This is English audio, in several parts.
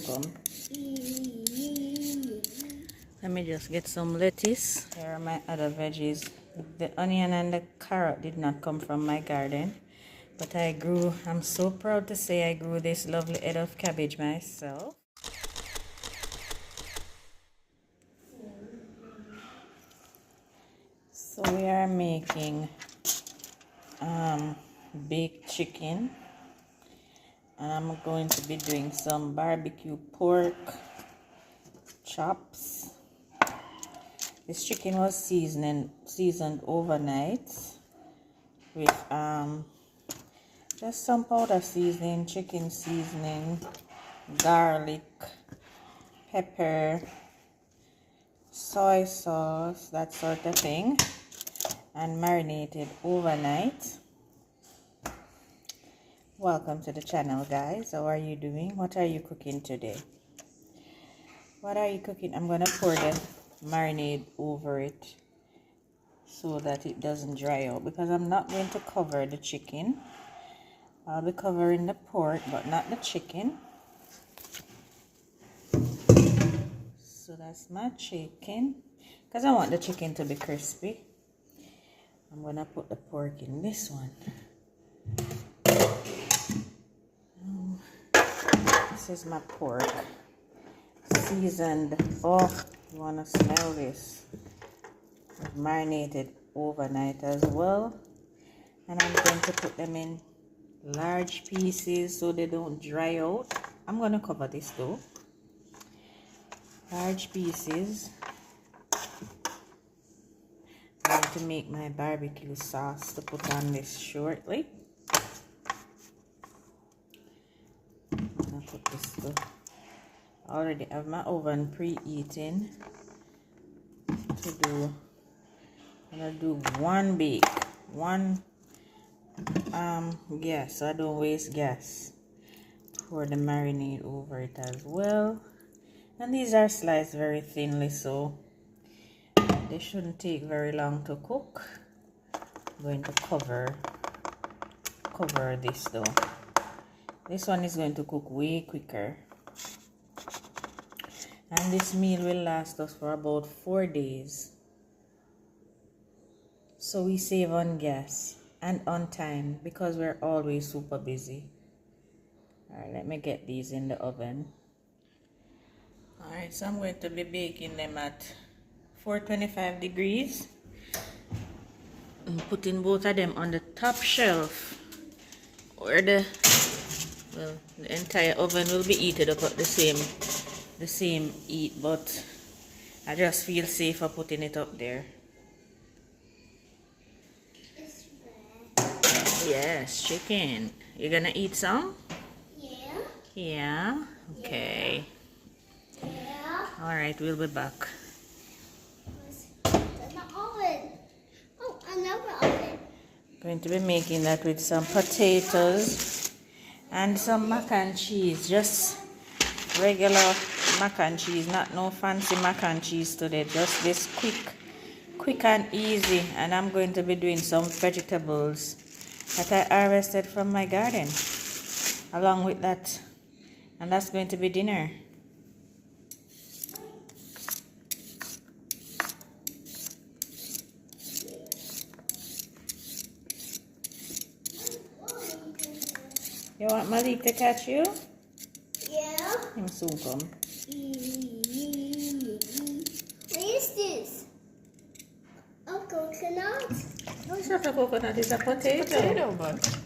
come. Let me just get some lettuce. Here are my other veggies. The onion and the carrot did not come from my garden, but I'm so proud to say I grew this lovely head of cabbage myself. So we are making baked chicken, and I'm going to be doing some barbecue pork chops. This chicken was seasoned overnight with just some powder seasoning, chicken seasoning, garlic, pepper, soy sauce, that sort of thing, and marinated overnight. Welcome to the channel, guys. How are you doing? What are you cooking today? What are you cooking? I'm gonna pour the marinade over it so that it doesn't dry out, because I'm not going to cover the chicken. I'll be covering the pork but not the chicken. So that's my chicken, because I want the chicken to be crispy. I'm gonna put the pork in this one. This is my pork, seasoned. Oh, you wanna smell this? Marinated overnight as well. And I'm going to put them in large pieces so they don't dry out. I'm gonna cover this though. Large pieces. I'm going to make my barbecue sauce to put on this shortly. I'm gonna put this though. I already have my oven preheating to do. I'm gonna do one bake, gas, so I don't waste gas. Pour the marinade over it as well. And these are sliced very thinly, so they shouldn't take very long to cook. I'm going to cover this though. This one is going to cook way quicker. And this meal will last us for about 4 days. So we save on gas and on time because we're always super busy. Alright, let me get these in the oven. Alright, so I'm going to be baking them at 425 degrees. I'm putting both of them on the top shelf, where the entire oven will be heated up at the same heat, but I just feel safer putting it up there. Yes, chicken. You gonna eat some? Yeah. Yeah? Okay. Yeah. Alright, we'll be back. There's an oven. Oh, another oven. Going to be making that with some potatoes and some mac and cheese. Just regular mac and cheese, not no fancy mac and cheese today. Just this quick and easy. And I'm going to be doing some vegetables that I harvested from my garden along with that, and that's going to be dinner. You want Malik to catch you? Yeah. Him soon come. What is this? A coconut? No, it's not a coconut, it's a potato. It's a potato, but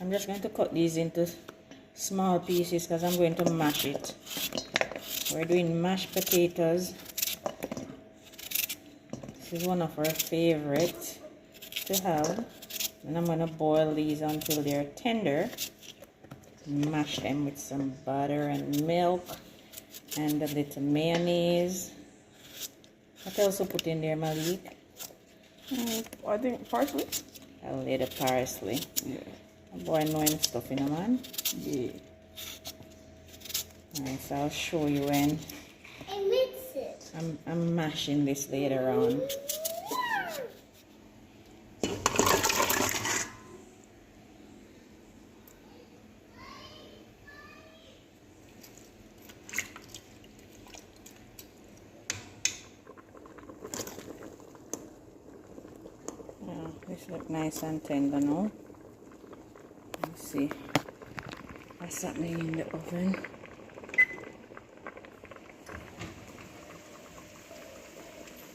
I'm just going to cut these into small pieces because I'm going to mash it. We're doing mashed potatoes. This is one of our favorites to have. And I'm going to boil these until they're tender. Mash them with some butter and milk. And a little mayonnaise. What else you put in there, Malik? I think parsley. A little parsley. Yeah. Boy knowing stuff in a man. Yeah. Alright, so I'll show you when And mix it. I'm mashing this later on. This look nice and tender now. Let's see what's happening in the oven.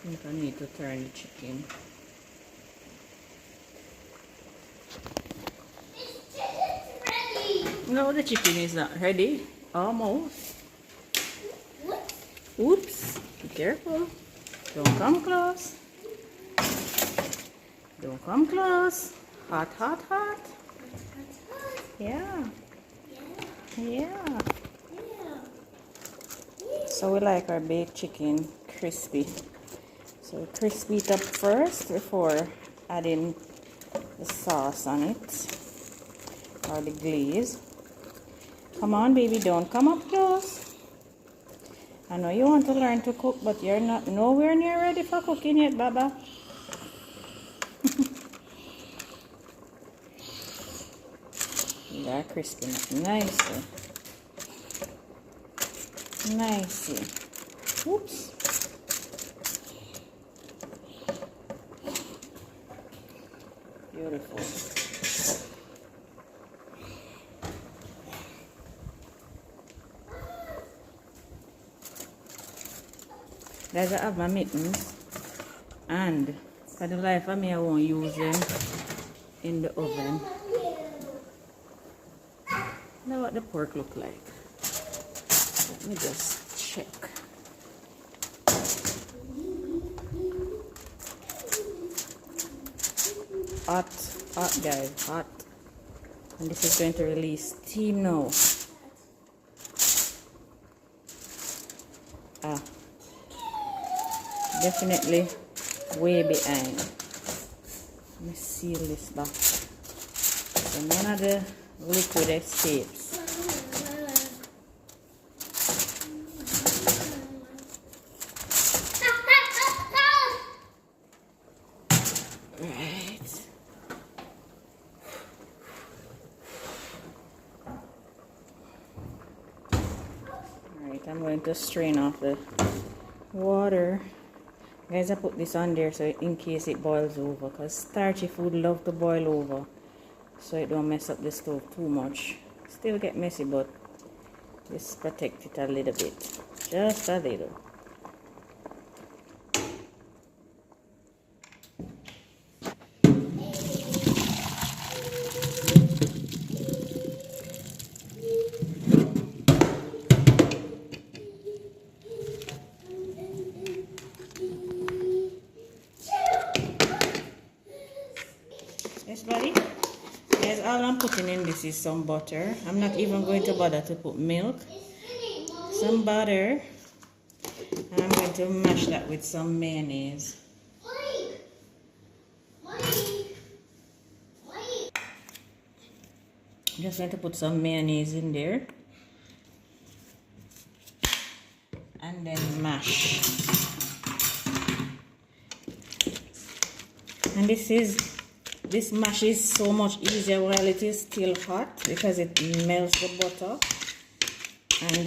I think I need to turn the chicken. This chicken's ready. No, the chicken is not ready. Almost. What? Oops. Be careful. Don't come close. Don't come close. Hot, hot, hot. Yeah. Yeah. So we like our baked chicken crispy. So we crispy it up first before adding the sauce on it. Or the glaze. Come on, baby, don't come up close. I know you want to learn to cook, but you're not nowhere near ready for cooking yet, Baba. You are crisping it nicely. Nicely. Oops. Beautiful. Guys, I have my mittens, and for the life of me, I won't use them in the oven. Now what the pork look like. Let me just check. Hot, hot guys, hot. And this is going to release steam now. Ah, definitely way behind. Let me seal this back. So none of the liquid escapes. Right. Alright, I'm going to strain off the water. Guys, I put this on there so in case it boils over, because starchy food love to boil over, so it don't mess up the stove too much. Still get messy, but just protect it a little bit, just a little. Yes, buddy? Guys, all I'm putting in this is some butter. I'm not even going to bother to put milk. Some butter. And I'm going to mash that with some mayonnaise. I'm just going to put some mayonnaise in there. And then mash. And this mash is so much easier while it is still hot because it melts the butter, and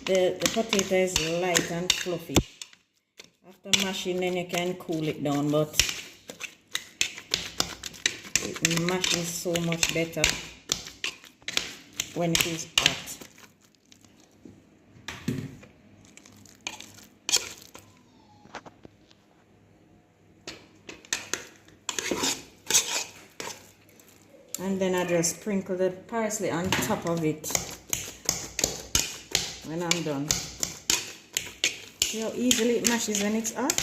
the potato is light and fluffy. After mashing, then you can cool it down, but it mashes so much better when it is hot. And then I just sprinkle the parsley on top of it when I'm done. See how easily it mashes when it's hot?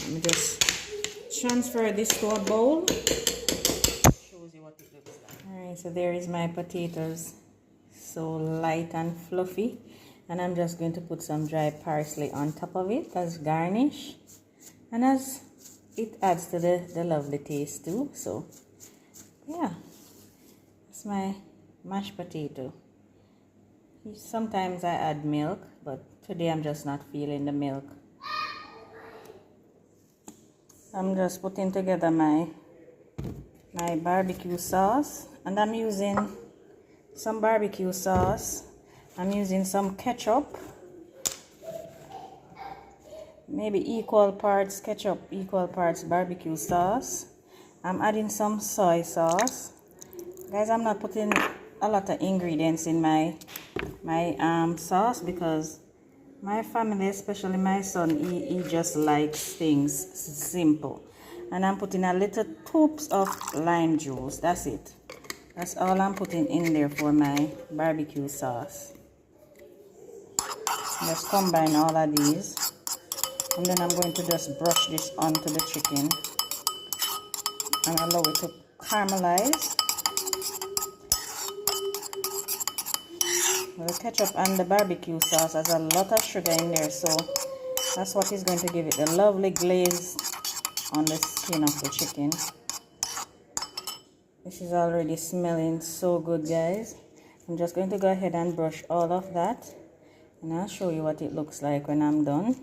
Let me just transfer this to a bowl. Shows you what it looks like. so there is my potatoes, so light and fluffy, and I'm just going to put some dry parsley on top of it as garnish, and as it adds to the lovely taste too. So yeah, it's my mashed potato. Sometimes I add milk, but today I'm just not feeling the milk. I'm just putting together my barbecue sauce, and I'm using some barbecue sauce. I'm using some ketchup, maybe equal parts ketchup, equal parts barbecue sauce. I'm adding some soy sauce. Guys, I'm not putting a lot of ingredients in my sauce because my family, especially my son, he just likes things simple. And I'm putting a little tubes of lime juice. That's it. That's all I'm putting in there for my barbecue sauce. Just combine all of these. And then I'm going to just brush this onto the chicken and allow it to caramelize. The ketchup and the barbecue sauce has a lot of sugar in there, so that's what is going to give it a lovely glaze on the skin of the chicken. This is already smelling so good, guys. I'm just going to go ahead and brush all of that, and I'll show you what it looks like when I'm done.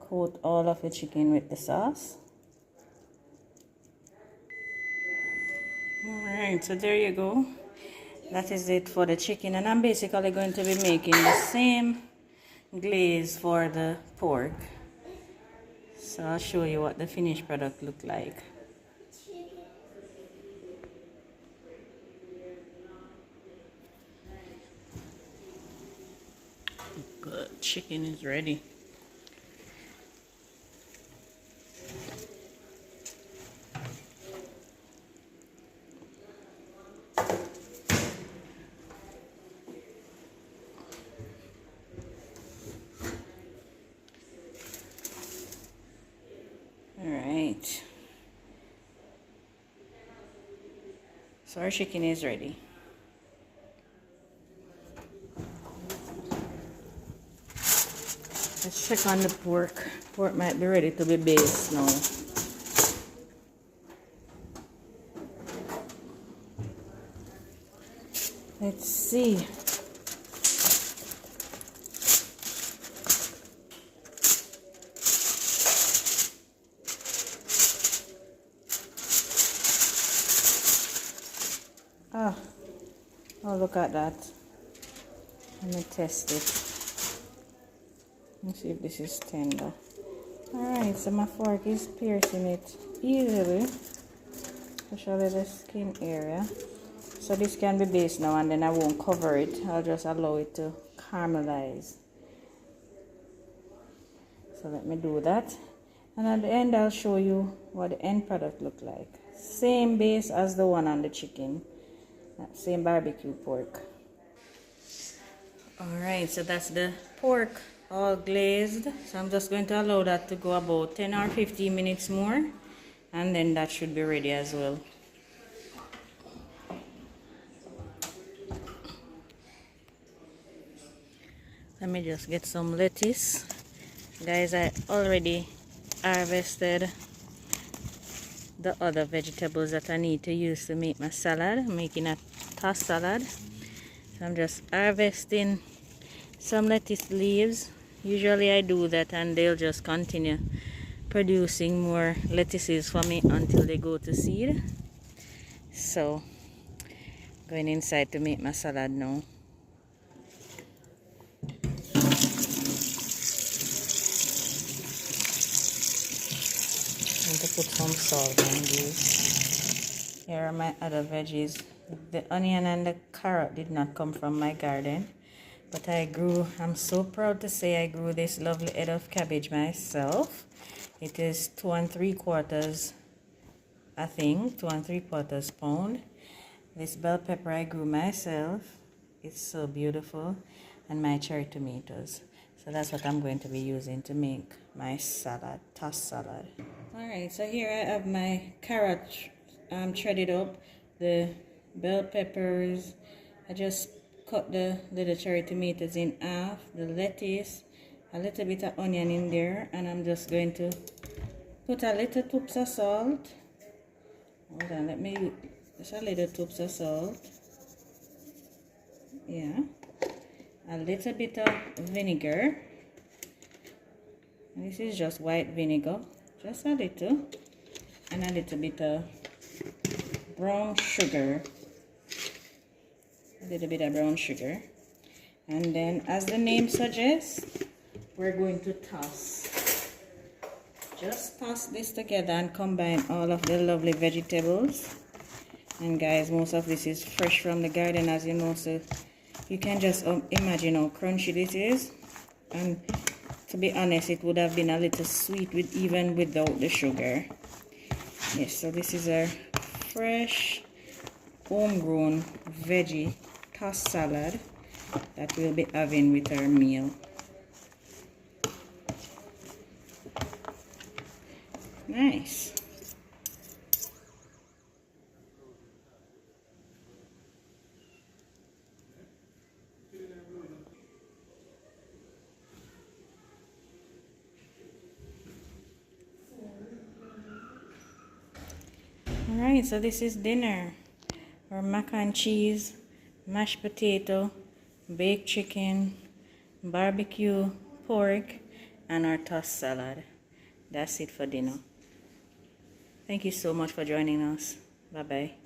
Coat all of the chicken with the sauce. Alright, so there you go. That is it for the chicken, and I'm basically going to be making the same glaze for the pork. So I'll show you what the finished product look like. Good, chicken is ready. Alright, so our chicken is ready. Let's check on the pork. Pork might be ready to be basted now. Let's see. Oh, look at that. Let me test it. Let's see if this is tender. Alright, so my fork is piercing it easily, especially the skin area. So this can be based now, and then I won't cover it. I'll just allow it to caramelize. So let me do that. And at the end, I'll show you what the end product look like. Same base as the one on the chicken. Same barbecue pork. Alright, so that's the pork all glazed. So I'm just going to allow that to go about 10 or 15 minutes more, and then that should be ready as well. Let me just get some lettuce. Guys, I already harvested the other vegetables that I need to use to make my salad. I'm making a tossed salad. So I'm just harvesting some lettuce leaves. Usually I do that and they'll just continue producing more lettuces for me until they go to seed. So going inside to make my salad now. To put some salt on these. Here are my other veggies. The onion and the carrot did not come from my garden, but I'm so proud to say I grew this lovely head of cabbage myself. It is 2 3/4, I think, 2 3/4 pound. This bell pepper I grew myself. It's so beautiful. And my cherry tomatoes. So that's what I'm going to be using to make my salad, tossed salad. Alright, so here I have my carrot shredded up, the bell peppers. I just cut the little cherry tomatoes in half, the lettuce, a little bit of onion in there, and I'm just going to put a little toops of salt. Hold on, let me, just a little toops of salt. Yeah. A little bit of vinegar. This is just white vinegar, just a little, and a little bit of brown sugar. A little bit of brown sugar. And then, as the name suggests, we're going to toss. Just toss this together and combine all of the lovely vegetables. And guys, most of this is fresh from the garden, as you know, so you can just imagine how crunchy this is. And to be honest, it would have been a little sweet even without the sugar. Yes, so this is our fresh homegrown veggie tossed salad that we'll be having with our meal. Nice. Alright, so this is dinner. Our mac and cheese, mashed potato, baked chicken, barbecue pork, and our tossed salad. That's it for dinner. Thank you so much for joining us. Bye-bye.